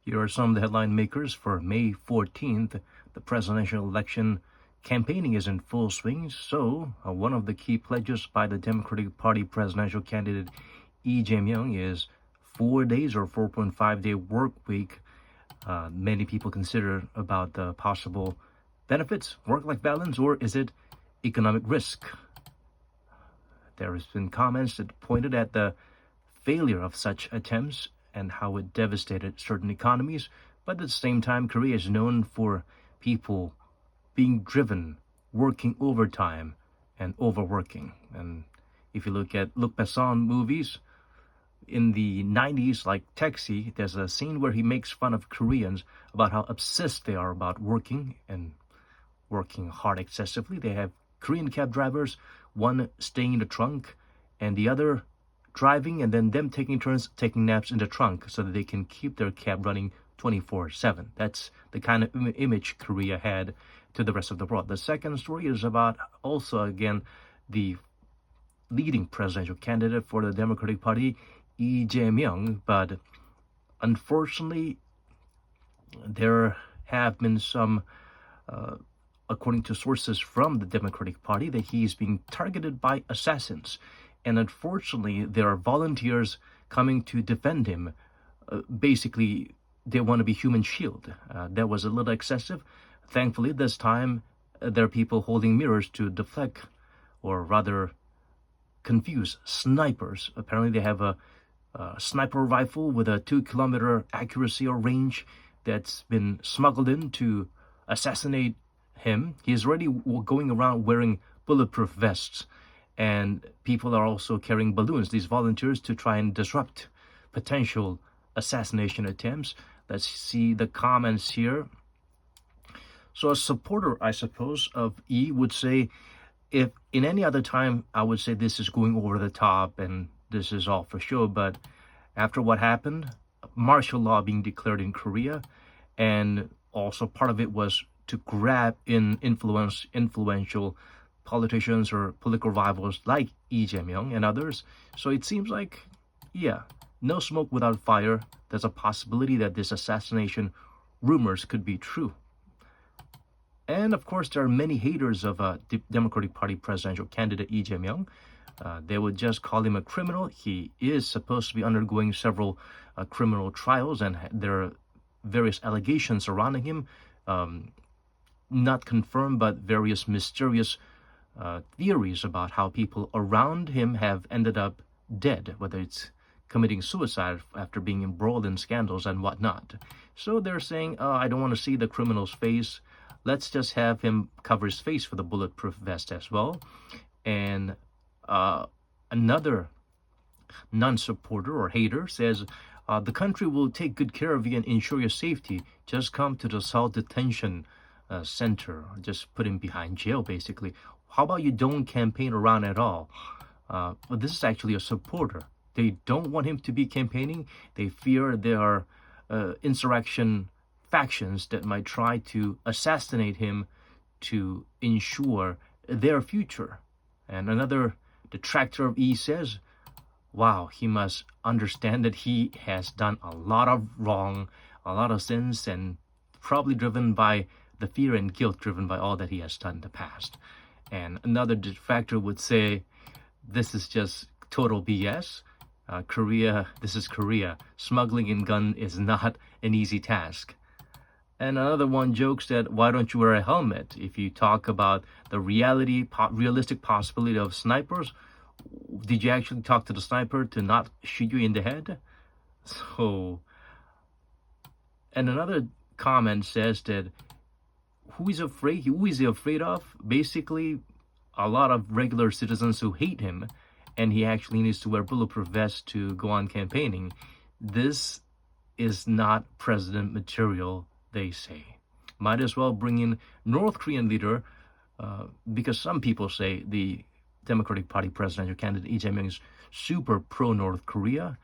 Here are some of the headline makers for May 14th. The presidential election campaigning is in full swing, so one of the key pledges by the Democratic Party presidential candidate Lee Jae-myung is 4 days or 4.5-day work week. Many people consider about the possible benefits, work-life balance, or is it economic risk? There has been comments that pointed at the failure of such attempts and how it devastated certain economies, but at the same time, Korea is known for people being driven, working overtime, and overworking. And if you look at Luc Besson movies, in the 90s, like Taxi, there's a scene where he makes fun of Koreans about how obsessed they are about working and working hard excessively. They have Korean cab drivers, one staying in the trunk and the other driving, and then them taking turns taking naps in the trunk so that they can keep their cab running 24/7. That's the kind of image Korea had to the rest of the world. The second story is about also, again, the leading presidential candidate for the Democratic Party, Lee Jae-myung, but unfortunately, there have been some, according to sources from the Democratic Party, that he is being targeted by assassins. And unfortunately, there are volunteers coming to defend him. Basically, they want to be human shield. That was a little excessive. Thankfully, this time, there are people holding mirrors to deflect, or rather confuse snipers. Apparently, they have a sniper rifle with a 2-kilometer accuracy or range that's been smuggled in to assassinate him. He's already going around wearing bulletproof vests, and people are also carrying balloons, these volunteers, to try and disrupt potential assassination attempts. Let's see the comments here. So a supporter, I suppose, of E would say, if in any other time, I would say this is going over the top and this is all for show. But after what happened, martial law being declared in Korea, and also part of it was to grab in influential politicians or political rivals like Lee Jae-myung and others. So it seems like, yeah, no smoke without fire. There's a possibility that this assassination rumors could be true. And of course, there are many haters of Democratic Party presidential candidate Lee Jae-myung. They would just call him a criminal. He is supposed to be undergoing several criminal trials, and there are various allegations surrounding him, not confirmed, but various mysterious theories about how people around him have ended up dead, whether it's committing suicide after being embroiled in scandals and whatnot. So they're saying, I don't want to see the criminal's face. Let's just have him cover his face with a bulletproof vest as well. And another non-supporter or hater says, the country will take good care of you and ensure your safety. Just come to the Seoul detention center. Just put him behind jail, basically. How about you don't campaign around at all? Well, this is actually a supporter. They don't want him to be campaigning. They fear there are insurrection factions that might try to assassinate him to ensure their future. And another detractor of E says, wow, he must understand that he has done a lot of wrong, a lot of sins, and probably driven by the fear and guilt driven by all that he has done in the past. And another detractor would say, this is just total BS. Korea, this is Korea. Smuggling in gun is not an easy task. And another one jokes that, why don't you wear a helmet? If you talk about the realistic possibility of snipers, did you actually talk to the sniper to not shoot you in the head? So, and another comment says that, who is he afraid of? Basically, a lot of regular citizens who hate him, and he actually needs to wear bulletproof vests to go on campaigning. This is not president material, they say. Might as well bring in North Korean leader, because some people say the Democratic Party presidential candidate Lee Jae-myung is super pro-North Korea.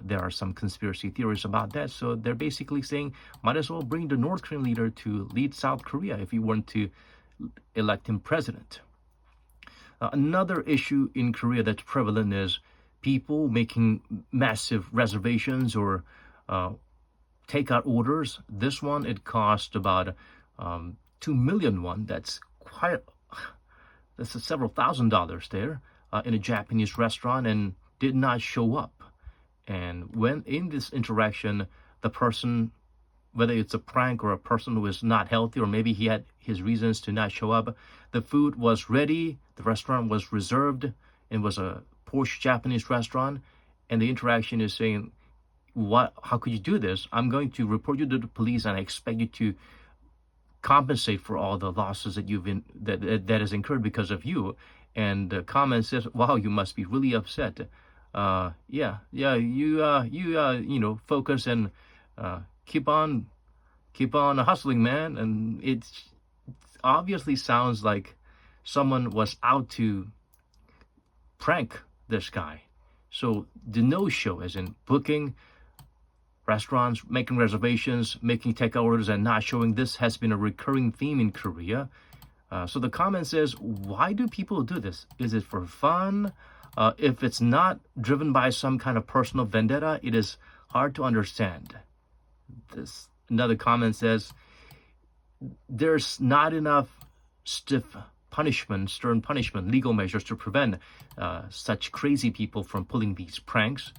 There are some conspiracy theories about that. So they're basically saying, might as well bring the North Korean leader to lead South Korea if you want to elect him president. Another issue in Korea that's prevalent is people making massive reservations or takeout orders. This one, it cost about 2 million won. That's several $1,000s there in a Japanese restaurant, and did not show up. And when in this interaction, the person, whether it's a prank or a person who is not healthy, or maybe he had his reasons to not show up, the food was ready, the restaurant was reserved, it was a posh Japanese restaurant, and the interaction is saying, how could you do this? I'm going to report you to the police, and I expect you to compensate for all the losses that that has incurred because of you. And the comment says, wow, you must be really upset. You focus and keep on hustling, man. And it obviously sounds like someone was out to prank this guy. So the no-show, as in booking restaurants, making reservations, making takeout orders, and not showing, this has been a recurring theme in Korea. So the comment says, why do people do this? Is it for fun? If it's not driven by some kind of personal vendetta, it is hard to understand. Another comment says, there's not enough stern punishment, legal measures to prevent such crazy people from pulling these pranks.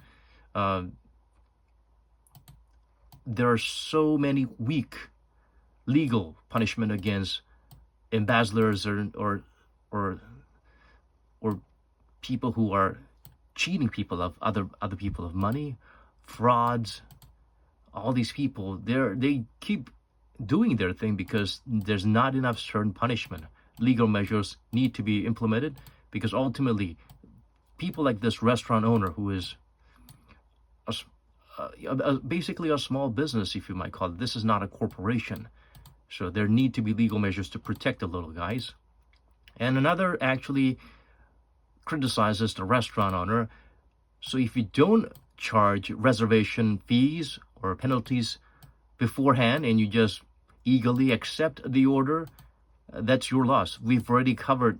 There are so many weak legal punishment against embezzlers or people who are cheating people of other people of money, frauds. All these people, they keep doing their thing because there's not enough certain punishment. Legal measures need to be implemented, because ultimately, people like this restaurant owner, who is basically a small business, if you might call it. This is not a corporation. So there need to be legal measures to protect the little guys. And another actually criticizes the restaurant owner. So if you don't charge reservation fees or penalties beforehand, and you just eagerly accept the order, that's your loss. We've already covered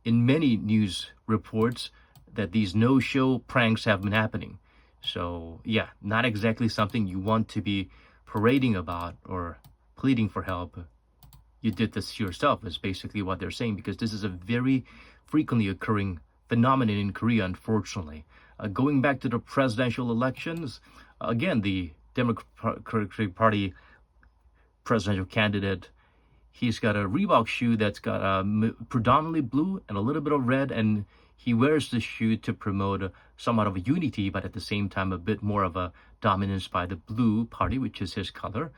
in many news reports that these no-show pranks have been happening. So yeah, not exactly something you want to be parading about or pleading for help. You did this yourself, is basically what they're saying, because this is a very frequently occurring phenomenon in Korea, unfortunately. Going back to the presidential elections, again, the Democratic Party presidential candidate, he's got a Reebok shoe that's got predominantly blue and a little bit of red, and he wears this shoe to promote somewhat of a unity, but at the same time a bit more of a dominance by the blue party, which is his color.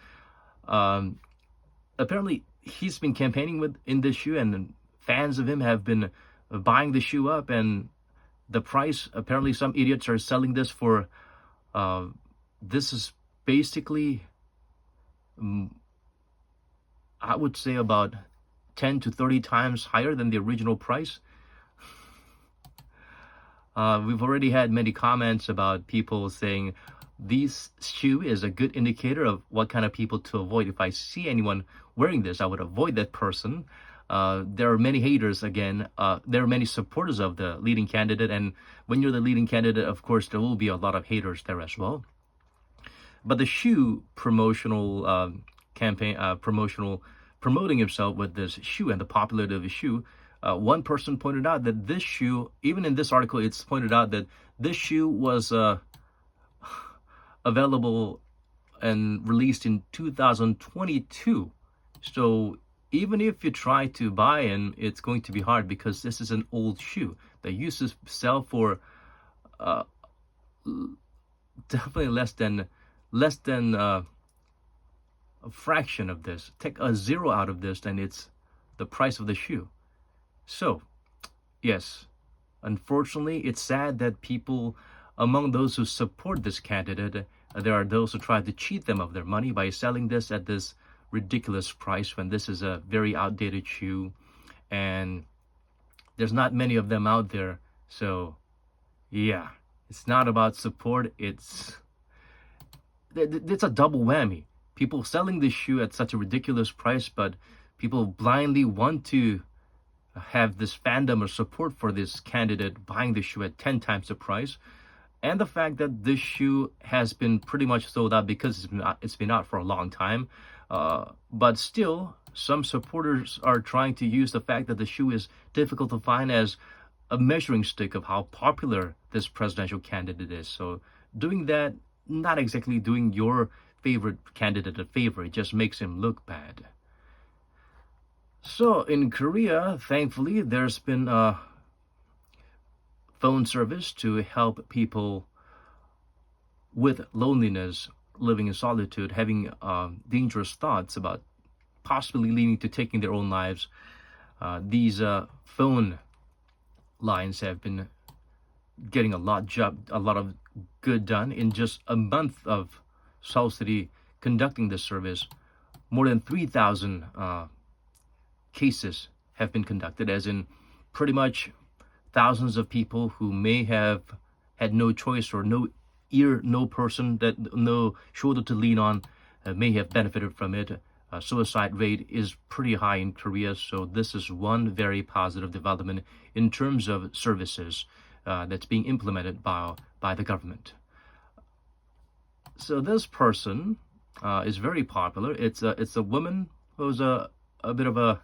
Apparently, he's been campaigning in this shoe, and fans of him have been buying the shoe up, and the price, apparently some idiots are selling this for, this is basically, I would say about 10 to 30 times higher than the original price. We've already had many comments about people saying this shoe is a good indicator of what kind of people to avoid. If I see anyone wearing this, I would avoid that person. There are many haters again. There are many supporters of the leading candidate, and when you're the leading candidate, of course, there will be a lot of haters there as well. But the shoe promotional campaign, promoting himself with this shoe and the popularity of the shoe, one person pointed out that this shoe, even in this article, it's pointed out that this shoe was available and released in 2022. So even if you try to buy in, it's going to be hard, because this is an old shoe that used to sell for definitely less than a fraction of this. Take a zero out of this, and it's the price of the shoe. So, yes, unfortunately, it's sad that people, among those who support this candidate, there are those who try to cheat them of their money by selling this at this ridiculous price, when this is a very outdated shoe, and there's not many of them out there. So, yeah, it's not about support. It's a double whammy. People selling this shoe at such a ridiculous price, but people blindly want to have this fandom or support for this candidate, buying the shoe at 10 times the price. and the fact that this shoe has been pretty much sold out because it's been out for a long time. But still, some supporters are trying to use the fact that the shoe is difficult to find as a measuring stick of how popular this presidential candidate is. So doing that, not exactly doing your favorite candidate a favor, it just makes him look bad. So in Korea, thankfully, there's been a phone service to help people with loneliness, living in solitude, having dangerous thoughts about possibly leading to taking their own lives. These phone lines have been getting a lot of good done. In just a month of Seoul City conducting this service, more than 3,000 cases have been conducted, as in pretty much thousands of people who may have had no choice or no ear, no person, that no shoulder to lean on, may have benefited from it. Suicide rate is pretty high in Korea, so this is one very positive development in terms of services that's being implemented by the government. So this person is very popular. It's a woman who's a bit of a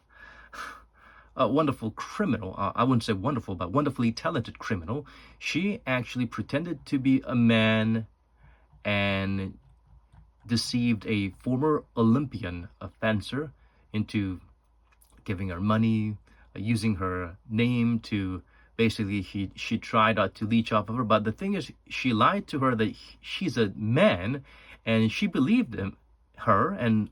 wonderful criminal. I wouldn't say wonderful, but wonderfully talented criminal. She actually pretended to be a man and deceived a former Olympian fencer into giving her money, using her name to basically she tried to leech off of her. But the thing is, she lied to her that she's a man, and she believed her and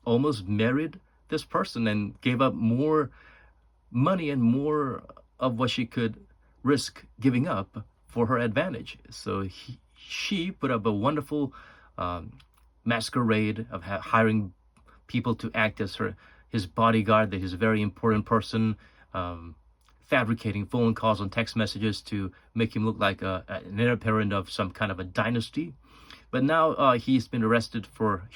almost married this person and gave up more money and more of what she could risk giving up for her advantage. So she put up a wonderful masquerade of hiring people to act as his bodyguard, that he's a very important person, fabricating phone calls and text messages to make him look like an heir apparent of some kind of a dynasty. But now she's been arrested for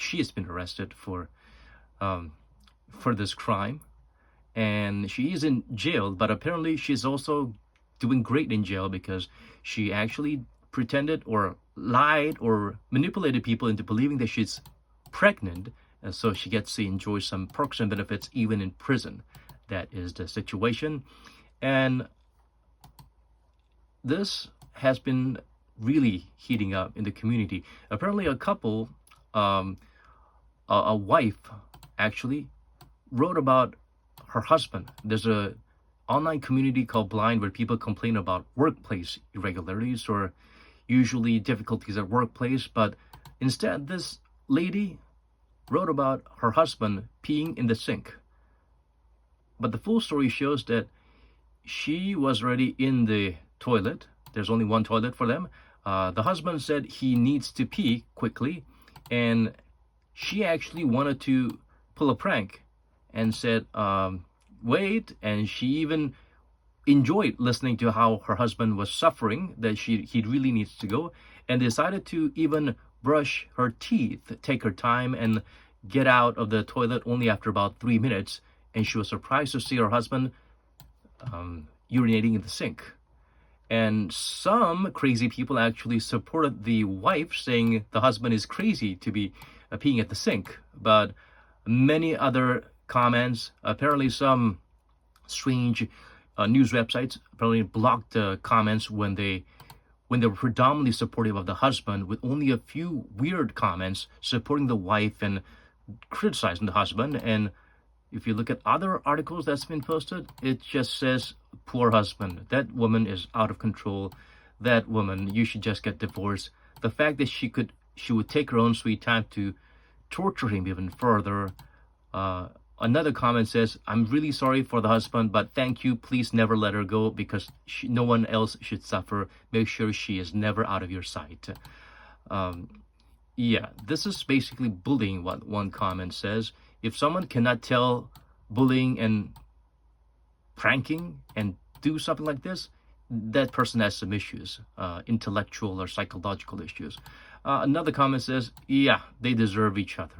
this crime, and she is in jail. But apparently she's also doing great in jail because she actually pretended or lied or manipulated people into believing that she's pregnant, and so she gets to enjoy some perks and benefits even in prison. That is the situation, and this has been really heating up in the community. Apparently a couple, a wife actually wrote about her husband. There's a online community called Blind where people complain about workplace irregularities or usually difficulties at workplace, but instead this lady wrote about her husband peeing in the sink. But the full story shows that she was already in the toilet. There's only one toilet for them. The husband said he needs to pee quickly, and she actually wanted to pull a prank and said, wait, and she even enjoyed listening to how her husband was suffering, that he really needs to go, and decided to even brush her teeth, take her time, and get out of the toilet only after about 3 minutes. And she was surprised to see her husband urinating in the sink. And some crazy people actually supported the wife, saying the husband is crazy to be peeing at the sink. But many other comments, apparently some strange news websites apparently blocked the comments when they were predominantly supportive of the husband, with only a few weird comments supporting the wife and criticizing the husband. And if you look at other articles that's been posted, it just says, poor husband, that woman is out of control, that woman, you should just get divorced. The fact that she would take her own sweet time to torture him even further. Another comment says, I'm really sorry for the husband, but thank you, please never let her go, because no one else should suffer. Make sure she is never out of your sight. Yeah, this is basically bullying, what one comment says. If someone cannot tell bullying and pranking and do something like this, that person has some issues, intellectual or psychological issues. Another comment says, yeah, they deserve each other.